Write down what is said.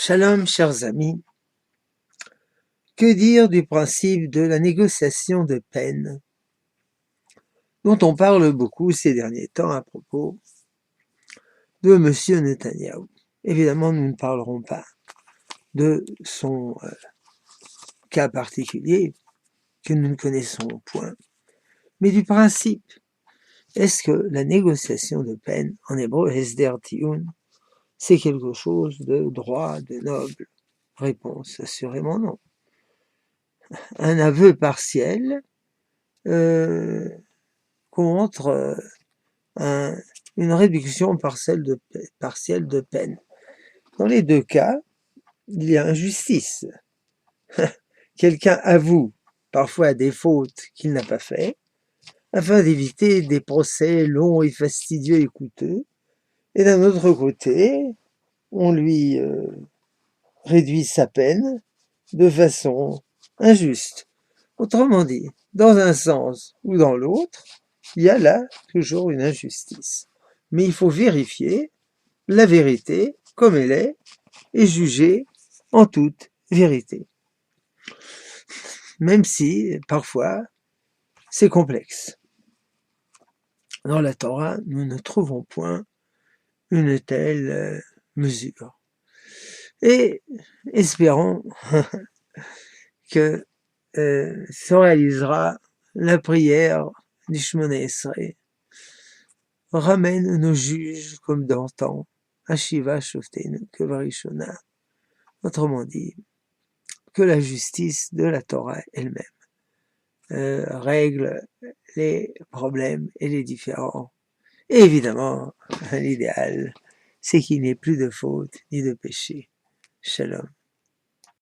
Shalom, chers amis. Que dire du principe de la négociation de peine, dont on parle beaucoup ces derniers temps à propos de Monsieur Netanyahou? Évidemment, nous ne parlerons pas de son cas particulier, que nous ne connaissons point, mais du principe. Est-ce que la négociation de peine, en hébreu, Hesder Tiyun, c'est quelque chose de droit, de noble? Réponse, assurément non. Un aveu partiel contre une réduction partielle de peine. Dans les deux cas, il y a injustice. Quelqu'un avoue parfois des fautes qu'il n'a pas faites, afin d'éviter des procès longs et fastidieux et coûteux, et d'un autre côté, on lui réduit sa peine de façon injuste. Autrement dit, dans un sens ou dans l'autre, il y a là toujours une injustice. Mais il faut vérifier la vérité comme elle est et juger en toute vérité. Même si, parfois, c'est complexe. Dans la Torah, nous ne trouvons point une telle mesure. Et espérons que se réalisera la prière du Shmoneh Esrei. Ramène nos juges comme d'antan, Hashiva Shofteinu Kevarishona. Autrement dit, que la justice de la Torah elle-même règle les problèmes et les différends. Et évidemment, l'idéal, c'est qu'il n'y ait plus de faute ni de péché. Shalom.